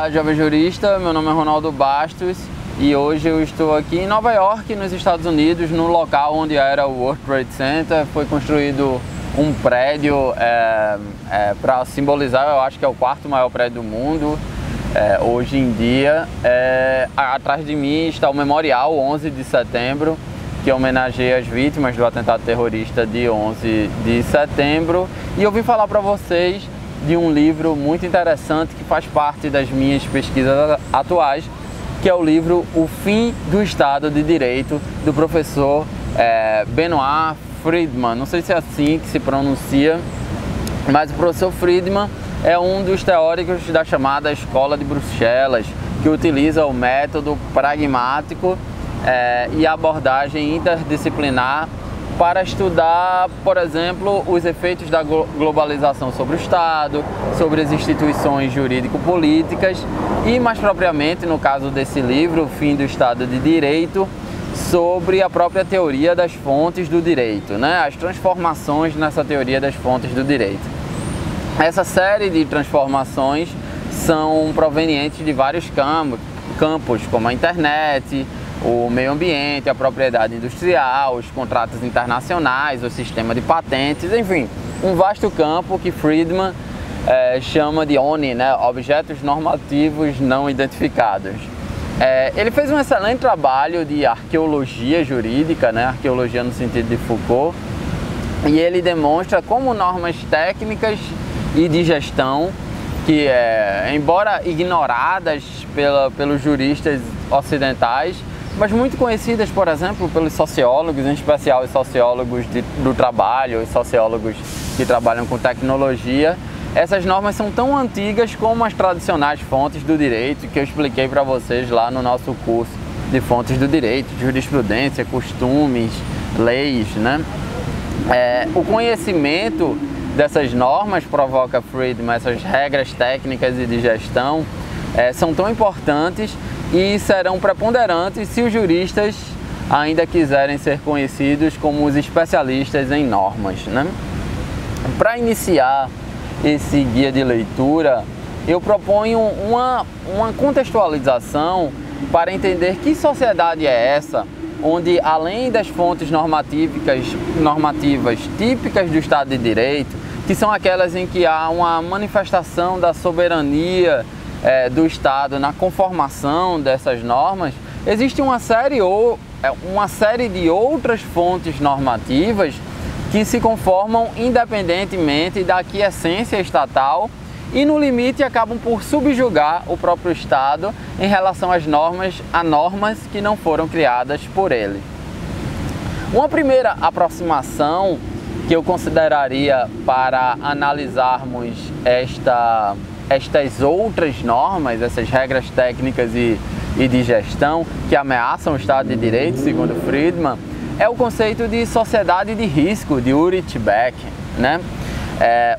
Olá, jovem jurista, meu nome é Ronaldo Bastos e hoje eu estou aqui em Nova York, nos Estados Unidos, no local onde era o World Trade Center. Foi construído um prédio para simbolizar, eu acho que é o quarto maior prédio do mundo hoje em dia. Atrás de mim está o Memorial 11 de setembro, que homenageia as vítimas do atentado terrorista de 11 de setembro. E eu vim falar para vocês de um livro muito interessante que faz parte das minhas pesquisas atuais, que é o livro O Fim do Estado de Direito, do professor Benoit Friedman. Não sei se é assim que se pronuncia, mas o professor Friedman é um dos teóricos da chamada Escola de Bruxelas, que utiliza o método pragmático e a abordagem interdisciplinar para estudar, por exemplo, os efeitos da globalização sobre o Estado, sobre as instituições jurídico-políticas e, mais propriamente, no caso desse livro, O Fim do Estado de Direito, sobre a própria teoria das fontes do direito, né? As transformações nessa teoria das fontes do direito. Essa série de transformações são provenientes de vários campos, como a internet, o meio ambiente, a propriedade industrial, os contratos internacionais, o sistema de patentes, enfim, um vasto campo que Friedman chama de ONI, né? Objetos normativos não identificados. Ele fez um excelente trabalho de arqueologia jurídica, né? Arqueologia no sentido de Foucault, e ele demonstra como normas técnicas e de gestão, que embora ignoradas pelos juristas ocidentais, mas muito conhecidas, por exemplo, pelos sociólogos, em especial os sociólogos do trabalho, os sociólogos que trabalham com tecnologia. Essas normas são tão antigas como as tradicionais fontes do direito, que eu expliquei para vocês lá no nosso curso de fontes do direito, jurisprudência, costumes, leis, né? O conhecimento dessas normas, provoca Friedman, essas regras técnicas e de gestão, são tão importantes e serão preponderantes se os juristas ainda quiserem ser conhecidos como os especialistas em normas, né? Para iniciar esse guia de leitura, eu proponho uma contextualização para entender que sociedade é essa, onde além das fontes normativas típicas do Estado de Direito, que são aquelas em que há uma manifestação da soberania do Estado na conformação dessas normas, existe uma série de outras fontes normativas que se conformam independentemente da aquiescência estatal e, no limite, acabam por subjugar o próprio Estado em relação a normas que não foram criadas por ele. Uma primeira aproximação que eu consideraria para analisarmos estas outras normas, essas regras técnicas e de gestão que ameaçam o Estado de Direito, segundo Friedman, é o conceito de sociedade de risco, de Ulrich Beck, né?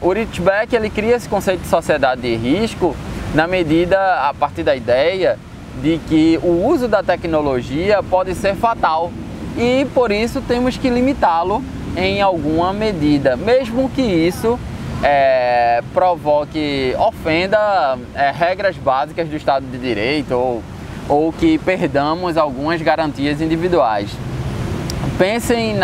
Ulrich Beck, ele cria esse conceito de sociedade de risco a partir da ideia de que o uso da tecnologia pode ser fatal e, por isso, temos que limitá-lo em alguma medida, mesmo que isso ofenda regras básicas do Estado de Direito ou que perdamos algumas garantias individuais. Pensem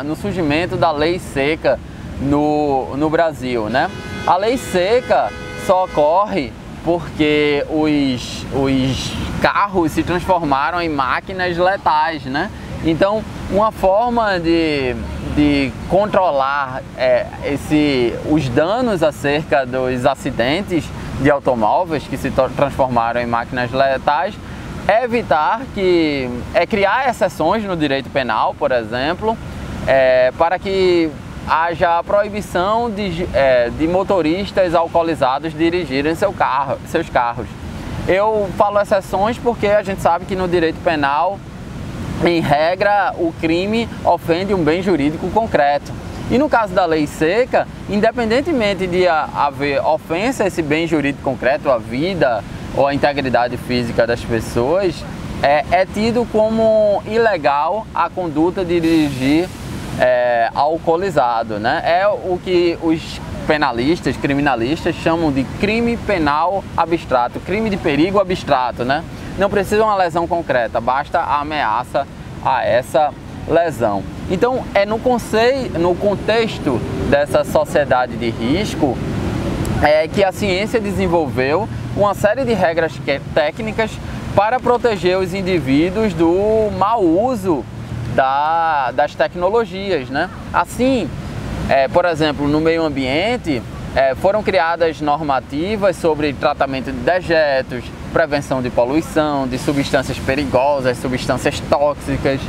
no surgimento da lei seca no Brasil, né? A lei seca só ocorre porque os carros se transformaram em máquinas letais, né? Então, uma forma de controlar os danos acerca dos acidentes de automóveis que se transformaram em máquinas letais é evitar criar exceções no direito penal, por exemplo, para que haja a proibição de motoristas alcoolizados dirigirem seus carros. Eu falo exceções porque a gente sabe que no direito penal, em regra, o crime ofende um bem jurídico concreto. E no caso da lei seca, independentemente de haver ofensa a esse bem jurídico concreto, a vida ou a integridade física das pessoas, é tido como ilegal a conduta de dirigir alcoolizado, né? É o que os penalistas, criminalistas, chamam de crime penal abstrato, crime de perigo abstrato, né? Não precisa uma lesão concreta, basta a ameaça a essa lesão. Então, é no contexto dessa sociedade de risco que a ciência desenvolveu uma série de regras técnicas para proteger os indivíduos do mau uso das tecnologias, né? Assim, por exemplo, no meio ambiente, foram criadas normativas sobre tratamento de dejetos, prevenção de poluição, de substâncias perigosas, substâncias tóxicas.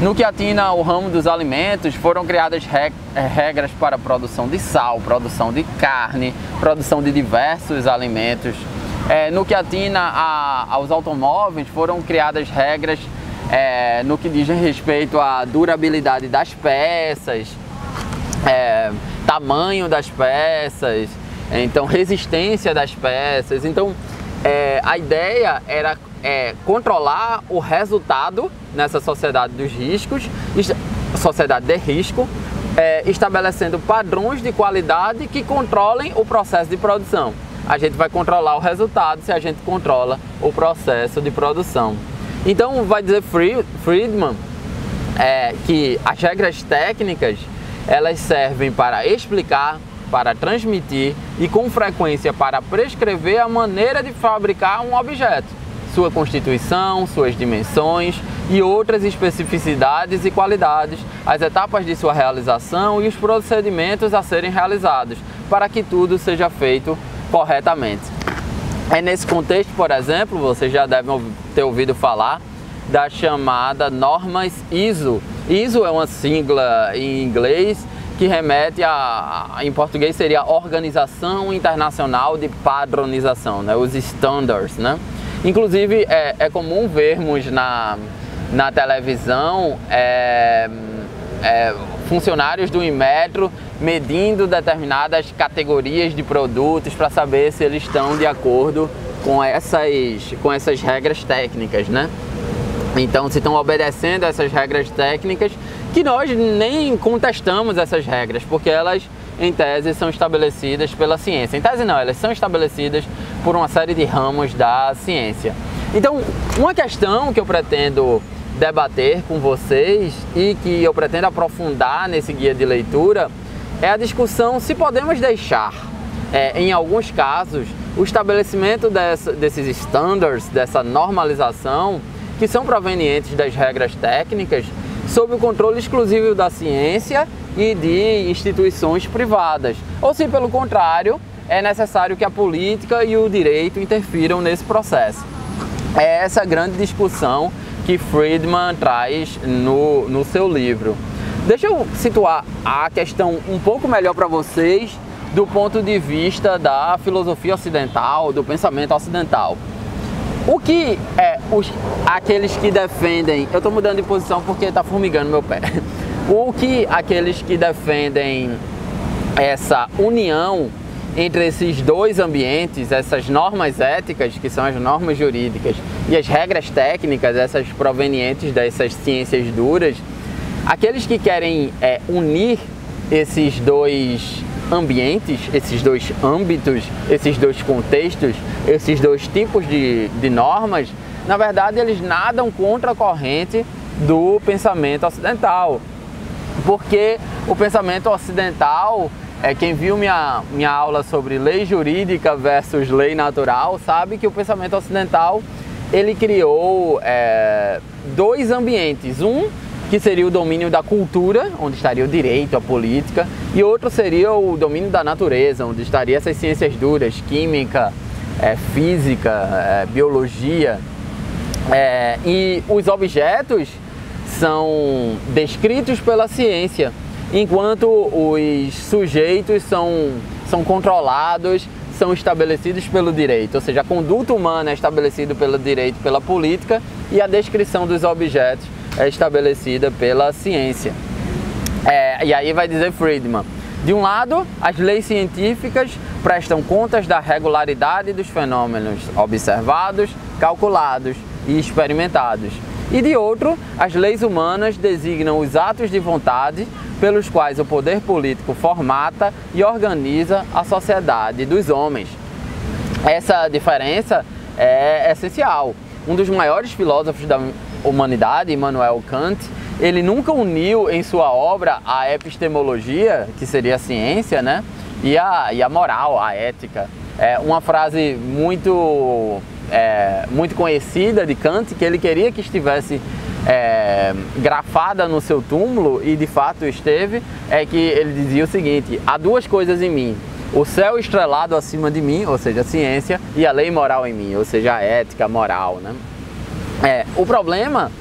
No que atina o ramo dos alimentos, foram criadas regras para a produção de sal, produção de carne, produção de diversos alimentos. No que atina aos automóveis, foram criadas regras no que diz respeito à durabilidade das peças, tamanho das peças, então resistência das peças. Então, a ideia era controlar o resultado nessa sociedade dos riscos, sociedade de risco, estabelecendo padrões de qualidade que controlem o processo de produção. A gente vai controlar o resultado se a gente controla o processo de produção. Então, vai dizer Friedman que as regras técnicas, elas servem para explicar, para transmitir e com frequência para prescrever a maneira de fabricar um objeto, sua constituição, suas dimensões e outras especificidades e qualidades, as etapas de sua realização e os procedimentos a serem realizados, para que tudo seja feito corretamente. É nesse contexto, por exemplo, vocês já devem ter ouvido falar da chamada normas ISO. ISO é uma sigla em inglês que remete em português seria Organização Internacional de Padronização, né? Os standards, né? Inclusive é comum vermos na televisão funcionários do Inmetro medindo determinadas categorias de produtos para saber se eles estão de acordo com essas regras técnicas, né? Então, se estão obedecendo essas regras técnicas, que nós nem contestamos essas regras, porque elas, em tese, são estabelecidas pela ciência. Em tese não, elas são estabelecidas por uma série de ramos da ciência. Então, uma questão que eu pretendo debater com vocês e que eu pretendo aprofundar nesse guia de leitura é a discussão se podemos deixar, em alguns casos, o estabelecimento desses standards, dessa normalização, que são provenientes das regras técnicas, sob o controle exclusivo da ciência e de instituições privadas. Ou se, pelo contrário, é necessário que a política e o direito interfiram nesse processo. É essa grande discussão que Friedman traz no seu livro. Deixa eu situar a questão um pouco melhor para vocês do ponto de vista da filosofia ocidental, do pensamento ocidental. O que aqueles que defendem... Eu estou mudando de posição porque está formigando meu pé. O que aqueles que defendem essa união entre esses dois ambientes, essas normas éticas, que são as normas jurídicas, e as regras técnicas, essas provenientes dessas ciências duras, aqueles que querem unir esses dois ambientes, esses dois âmbitos, esses dois contextos, esses dois tipos de normas, na verdade eles nadam contra a corrente do pensamento ocidental. Porque o pensamento ocidental, quem viu minha aula sobre lei jurídica versus lei natural, sabe que o pensamento ocidental ele criou dois ambientes. Um que seria o domínio da cultura, onde estaria o direito, a política, e outro seria o domínio da natureza, onde estaria essas ciências duras, química, física, biologia. E os objetos são descritos pela ciência, enquanto os sujeitos são controlados, são estabelecidos pelo direito, ou seja, a conduta humana é estabelecida pelo direito, pela política, e a descrição dos objetos é estabelecida pela ciência. E aí vai dizer Friedman, de um lado, as leis científicas prestam contas da regularidade dos fenômenos observados, calculados e experimentados. E de outro, as leis humanas designam os atos de vontade pelos quais o poder político formata e organiza a sociedade dos homens. Essa diferença é essencial. Um dos maiores filósofos da humanidade, Immanuel Kant, ele nunca uniu em sua obra a epistemologia, que seria a ciência, né, e a moral, a ética. É uma frase muito conhecida de Kant, que ele queria que estivesse grafada no seu túmulo, e de fato esteve, é que ele dizia o seguinte: há duas coisas em mim, o céu estrelado acima de mim, ou seja, a ciência, e a lei moral em mim, ou seja, a ética, a moral, né? O problema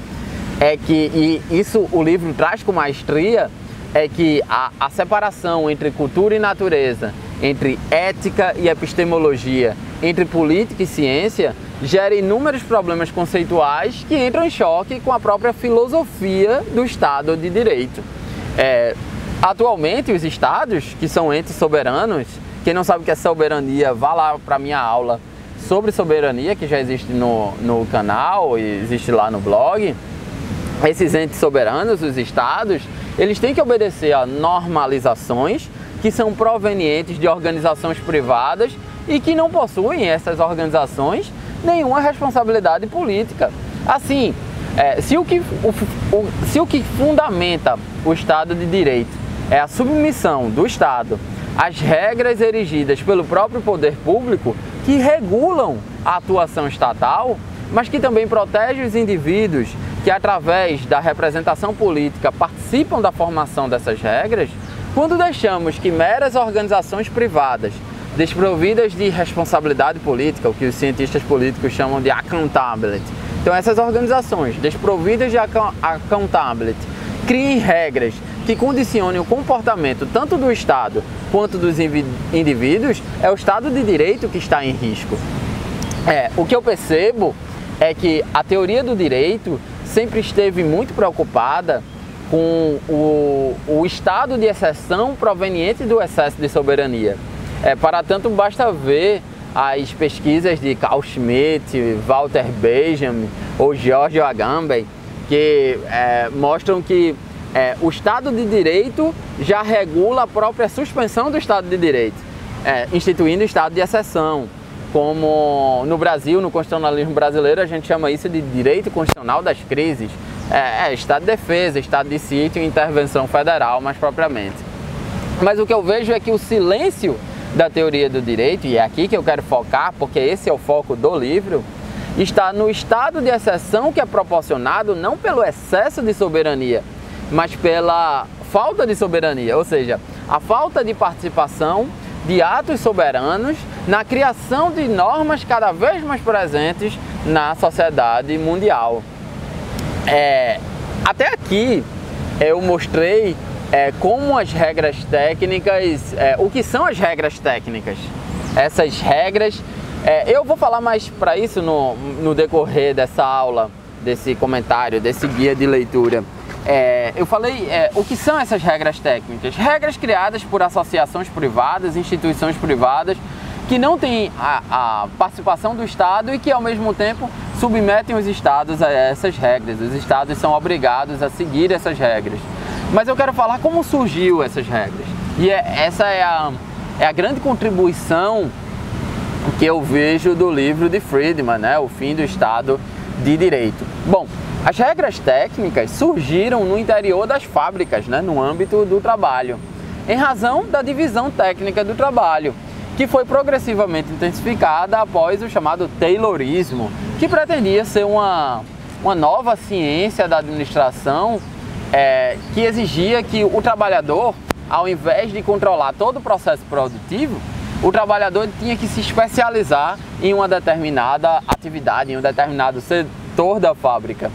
é que, e isso o livro traz com maestria, é que a separação entre cultura e natureza, entre ética e epistemologia, entre política e ciência, gera inúmeros problemas conceituais que entram em choque com a própria filosofia do Estado de Direito. Atualmente, os Estados, que são entes soberanos, quem não sabe o que é soberania, vá lá para a minha aula sobre soberania, que já existe no canal e existe lá no blog. Esses entes soberanos, os Estados, eles têm que obedecer a normalizações que são provenientes de organizações privadas e que não possuem, essas organizações, nenhuma responsabilidade política. Assim, se o que fundamenta o Estado de Direito é a submissão do Estado às regras erigidas pelo próprio poder público, que regulam a atuação estatal, mas que também protege os indivíduos que, através da representação política, participam da formação dessas regras, quando deixamos que meras organizações privadas, desprovidas de responsabilidade política, o que os cientistas políticos chamam de accountability, então essas organizações desprovidas de accountability criem regras que condicionem o comportamento tanto do Estado quanto dos indivíduos, é o Estado de Direito que está em risco. O que eu percebo é que a teoria do direito sempre esteve muito preocupada com o estado de exceção proveniente do excesso de soberania. Para tanto, basta ver as pesquisas de Carl Schmitt, Walter Benjamin ou George Agamben, que mostram que o Estado de Direito já regula a própria suspensão do Estado de Direito, instituindo o estado de exceção. Como no Brasil, no constitucionalismo brasileiro, a gente chama isso de direito constitucional das crises. Estado de defesa, estado de sítio e intervenção federal, mais propriamente. Mas o que eu vejo é que o silêncio da teoria do direito, e é aqui que eu quero focar, porque esse é o foco do livro, está no estado de exceção que é proporcionado não pelo excesso de soberania, mas pela falta de soberania, ou seja, a falta de participação de atos soberanos na criação de normas cada vez mais presentes na sociedade mundial. Até aqui eu mostrei como as regras técnicas, o que são as regras técnicas. Essas regras, eu vou falar mais para isso no decorrer dessa aula, desse comentário, desse guia de leitura. Eu falei o que são essas regras técnicas. Regras criadas por associações privadas, instituições privadas, que não têm a participação do Estado e que, ao mesmo tempo, submetem os Estados a essas regras. Os Estados são obrigados a seguir essas regras. Mas eu quero falar como surgiu essas regras. E essa é a grande contribuição que eu vejo do livro de Friedman, né? O Fim do Estado de Direito. Bom, as regras técnicas surgiram no interior das fábricas, né? No âmbito do trabalho, em razão da divisão técnica do trabalho, que foi progressivamente intensificada após o chamado Taylorismo, que pretendia ser uma nova ciência da administração, que exigia que o trabalhador, ao invés de controlar todo o processo produtivo, o trabalhador tinha que se especializar em uma determinada atividade, em um determinado setor da fábrica.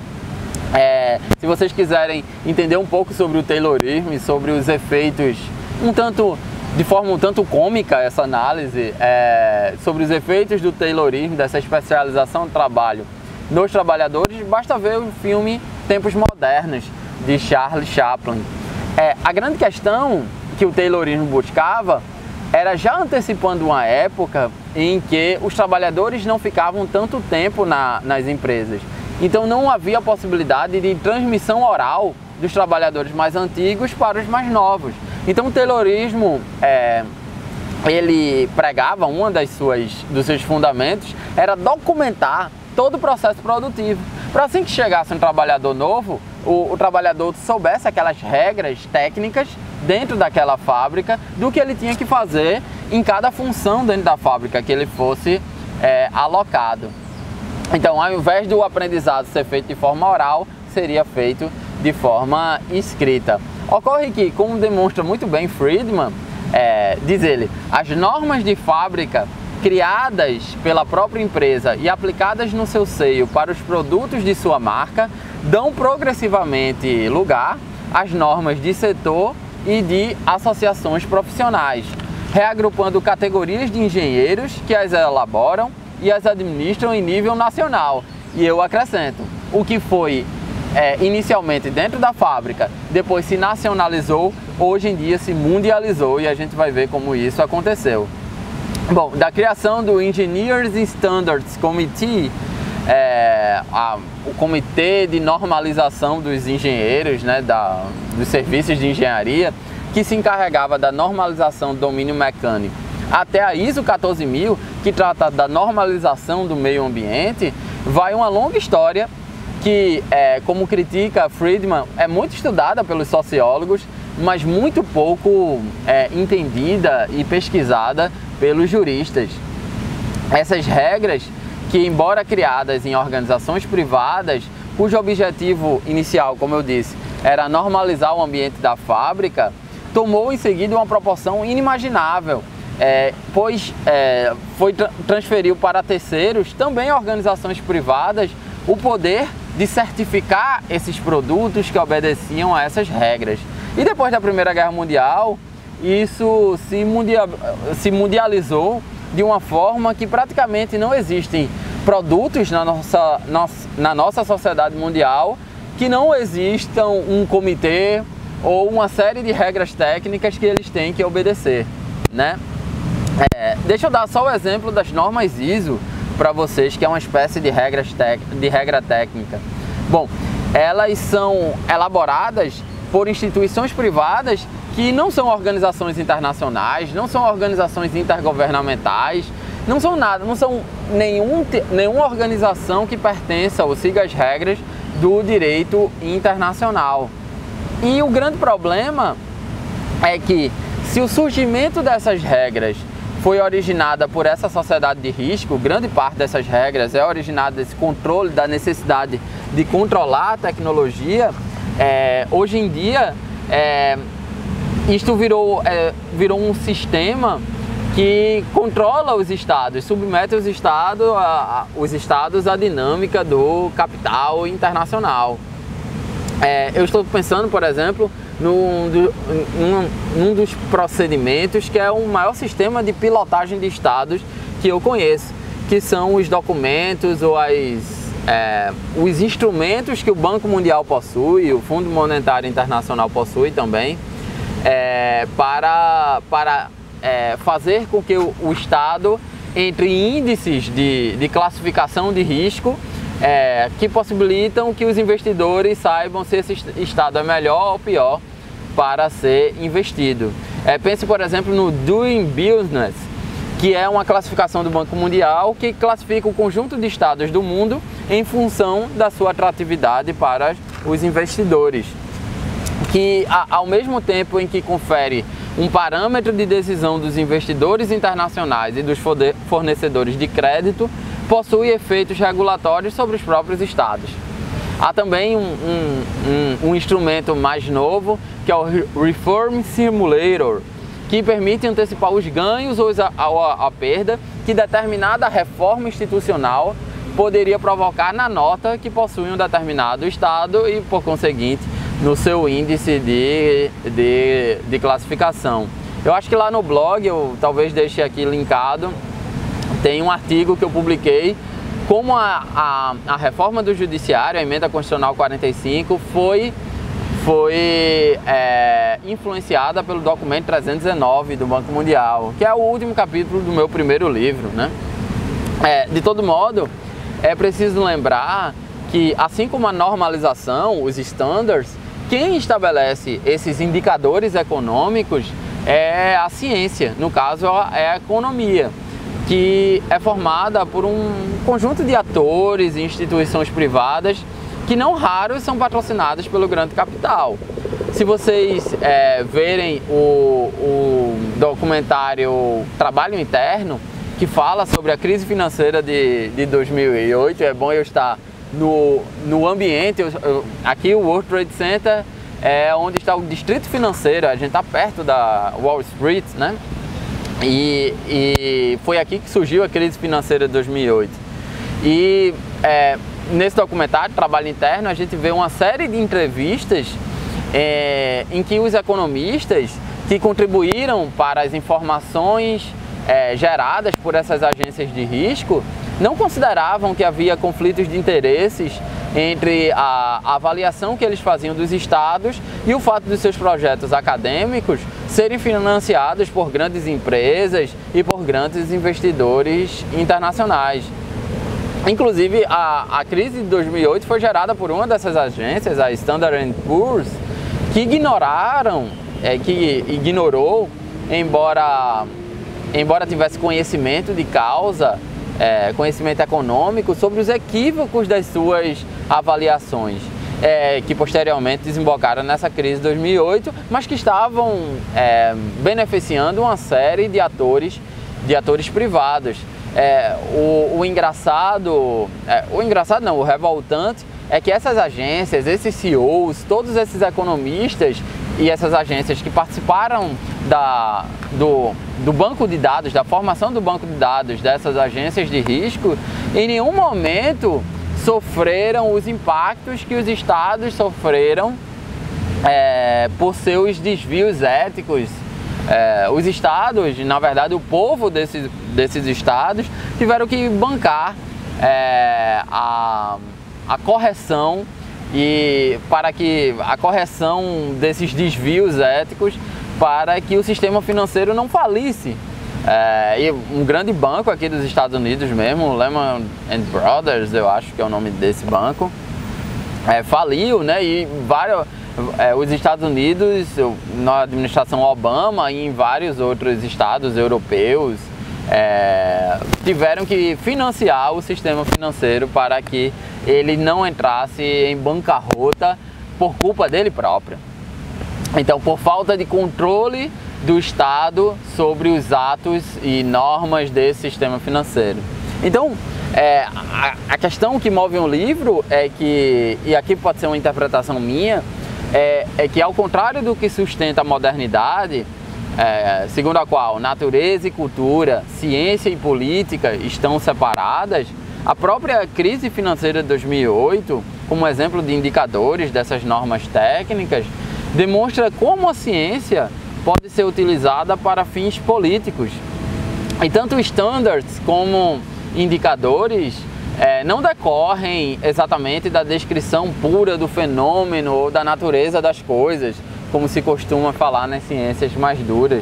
Se vocês quiserem entender um pouco sobre o Taylorismo e sobre os efeitos, de forma um tanto cômica, essa análise, sobre os efeitos do Taylorismo, dessa especialização do trabalho nos trabalhadores, basta ver o filme Tempos Modernos, de Charlie Chaplin. A grande questão que o Taylorismo buscava era já antecipando uma época em que os trabalhadores não ficavam tanto tempo nas empresas Então não havia possibilidade de transmissão oral dos trabalhadores mais antigos para os mais novos. Então o Taylorismo, ele pregava, dos seus fundamentos era documentar todo o processo produtivo, para assim que chegasse um trabalhador novo, o trabalhador soubesse aquelas regras técnicas dentro daquela fábrica do que ele tinha que fazer em cada função dentro da fábrica que ele fosse alocado. Então, ao invés do aprendizado ser feito de forma oral, seria feito de forma escrita. Ocorre que, como demonstra muito bem Friedman, diz ele, as normas de fábrica criadas pela própria empresa e aplicadas no seu seio para os produtos de sua marca dão progressivamente lugar às normas de setor e de associações profissionais, reagrupando categorias de engenheiros que as elaboram e as administram em nível nacional. E eu acrescento, o que foi inicialmente dentro da fábrica, depois se nacionalizou, hoje em dia se mundializou, e a gente vai ver como isso aconteceu. Bom, da criação do Engineers Standards Committee, o Comitê de Normalização dos Engenheiros, né, dos serviços de engenharia, que se encarregava da normalização do domínio mecânico, até a ISO 14000, que trata da normalização do meio ambiente, vai uma longa história que, como critica Friedman, é muito estudada pelos sociólogos, mas muito pouco entendida e pesquisada pelos juristas. Essas regras, que embora criadas em organizações privadas, cujo objetivo inicial, como eu disse, era normalizar o ambiente da fábrica, tomou em seguida uma proporção inimaginável, pois transferiu para terceiros, também organizações privadas, o poder de certificar esses produtos que obedeciam a essas regras. E depois da Primeira Guerra Mundial, isso se mundializou de uma forma que praticamente não existem produtos na nossa sociedade mundial que não existam um comitê ou uma série de regras técnicas que eles têm que obedecer, né? Deixa eu dar só o exemplo das normas ISO para vocês, que é uma espécie de regra técnica. Bom, elas são elaboradas por instituições privadas que não são organizações internacionais, não são organizações intergovernamentais, não são nada, não são nenhuma organização que pertença ou siga as regras do direito internacional. E o grande problema é que, se o surgimento dessas regras foi originada por essa sociedade de risco, grande parte dessas regras é originada desse controle, da necessidade de controlar a tecnologia, hoje em dia isto virou um sistema que controla os estados, submete os estados à dinâmica do capital internacional. Eu estou pensando, por exemplo, num dos procedimentos que é o maior sistema de pilotagem de estados que eu conheço, que são os documentos ou os instrumentos que o Banco Mundial possui, o Fundo Monetário Internacional possui também, para fazer com que o Estado entre em índices de classificação de risco que possibilitam que os investidores saibam se esse Estado é melhor ou pior para ser investido. Pense, por exemplo, no Doing Business, que é uma classificação do Banco Mundial que classifica o conjunto de estados do mundo em função da sua atratividade para os investidores, que ao mesmo tempo em que confere um parâmetro de decisão dos investidores internacionais e dos fornecedores de crédito, possui efeitos regulatórios sobre os próprios estados. Há também um instrumento mais novo, que é o Reform Simulator, que permite antecipar os ganhos ou a perda que determinada reforma institucional poderia provocar na nota que possui um determinado estado e, por conseguinte, no seu índice de classificação. Eu acho que lá no blog, eu talvez deixe aqui linkado, tem um artigo que eu publiquei como a reforma do judiciário, a emenda constitucional 45, foi influenciada pelo documento 319 do Banco Mundial, que é o último capítulo do meu primeiro livro, né? De todo modo, é preciso lembrar que, assim como a normalização, os standards, quem estabelece esses indicadores econômicos é a ciência, no caso é a economia, que é formada por um conjunto de atores e instituições privadas que não raros são patrocinadas pelo grande capital. Se vocês verem o documentário Trabalho Interno, que fala sobre a crise financeira de 2008, é bom eu estar no ambiente. Aqui o World Trade Center é onde está o distrito financeiro, a gente está perto da Wall Street, né? E foi aqui que surgiu a crise financeira de 2008. E nesse documentário, Trabalho Interno, a gente vê uma série de entrevistas em que os economistas que contribuíram para as informações geradas por essas agências de risco não consideravam que havia conflitos de interesses entre a avaliação que eles faziam dos estados e o fato dos seus projetos acadêmicos serem financiados por grandes empresas e por grandes investidores internacionais. Inclusive, a crise de 2008 foi gerada por uma dessas agências, a Standard & Poor's, que ignorou, embora tivesse conhecimento de causa, conhecimento econômico, sobre os equívocos das suas avaliações, que posteriormente desembocaram nessa crise de 2008, mas que estavam beneficiando uma série de atores privados. O revoltante é que essas agências, esses CEOs, todos esses economistas e essas agências que participaram do banco de dados, da formação do banco de dados dessas agências de risco, em nenhum momento sofreram os impactos que os estados sofreram por seus desvios éticos. Os estados, na verdade o povo desses estados, tiveram que bancar a correção, e para que a correção desses desvios éticos, para que o sistema financeiro não falisse. E um grande banco aqui dos Estados Unidos mesmo, Lehman Brothers, eu acho que é o nome desse banco, faliu, né? E os Estados Unidos, na administração Obama e em vários outros estados europeus, tiveram que financiar o sistema financeiro para que ele não entrasse em bancarrota por culpa dele próprio. Então, por falta de controle do Estado sobre os atos e normas desse sistema financeiro. Então, a questão que move um livro é que, e aqui pode ser uma interpretação minha, é que ao contrário do que sustenta a modernidade, segundo a qual natureza e cultura, ciência e política estão separadas, a própria crise financeira de 2008, como exemplo de indicadores dessas normas técnicas, demonstra como a ciência pode ser utilizada para fins políticos. E tanto standards como indicadores não decorrem exatamente da descrição pura do fenômeno ou da natureza das coisas, como se costuma falar nas ciências mais duras.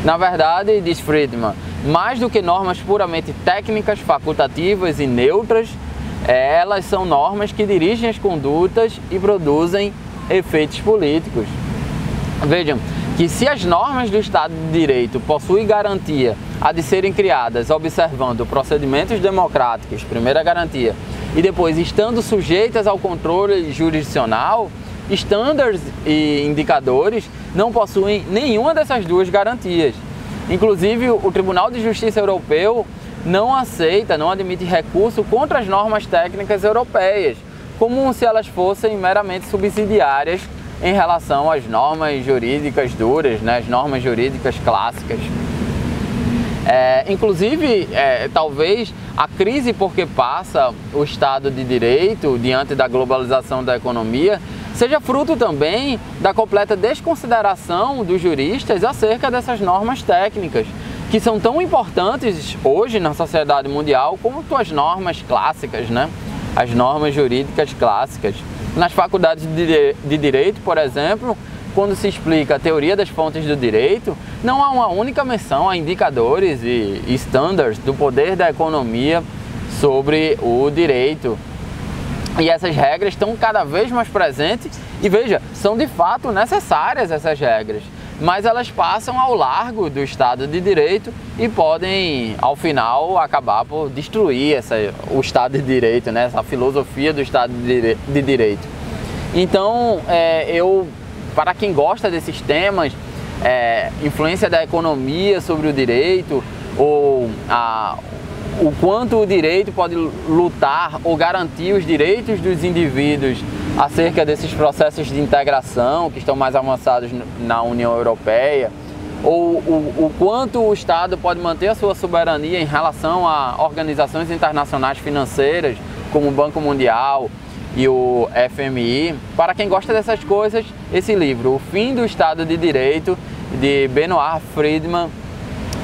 Na verdade, diz Friedman, mais do que normas puramente técnicas, facultativas e neutras, elas são normas que dirigem as condutas e produzem efeitos políticos. Vejam que se as normas do Estado de Direito possuem garantia a de serem criadas observando procedimentos democráticos, primeira garantia, e depois estando sujeitas ao controle jurisdicional, standards e indicadores não possuem nenhuma dessas duas garantias. Inclusive, o Tribunal de Justiça Europeu não admite recurso contra as normas técnicas europeias, como se elas fossem meramente subsidiárias em relação às normas jurídicas duras, né, as normas jurídicas clássicas. Inclusive, talvez a crise porque passa o Estado de Direito diante da globalização da economia seja fruto também da completa desconsideração dos juristas acerca dessas normas técnicas, que são tão importantes hoje na sociedade mundial quanto as normas clássicas, né? As normas jurídicas clássicas. Nas faculdades de Direito, por exemplo, quando se explica a teoria das fontes do direito, não há uma única menção a indicadores e standards do poder da economia sobre o direito. E essas regras estão cada vez mais presentes e veja, são de fato necessárias essas regras, mas elas passam ao largo do Estado de Direito e podem, ao final, acabar por destruir o Estado de Direito, né? Essa filosofia do Estado de Direito. Então, para quem gosta desses temas, influência da economia sobre o direito, ou o quanto o direito pode lutar ou garantir os direitos dos indivíduos acerca desses processos de integração que estão mais avançados na União Europeia, ou o quanto o Estado pode manter a sua soberania em relação a organizações internacionais financeiras, como o Banco Mundial e o FMI. Para quem gosta dessas coisas, esse livro, O Fim do Estado de Direito, de Benoit Friedman,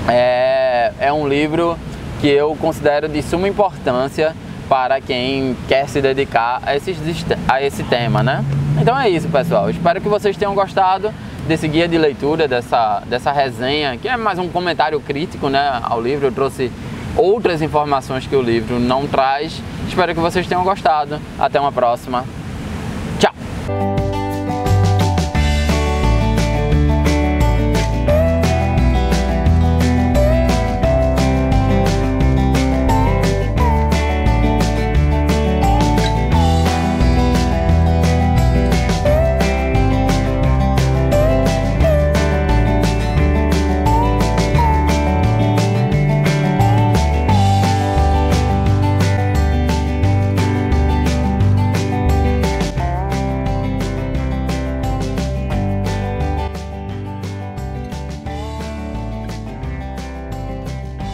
é um livro que eu considero de suma importância para quem quer se dedicar a esse tema, né? Então é isso, pessoal. Espero que vocês tenham gostado desse guia de leitura, dessa resenha, que é mais um comentário crítico, né, ao livro. Eu trouxe outras informações que o livro não traz. Espero que vocês tenham gostado. Até uma próxima. Tchau!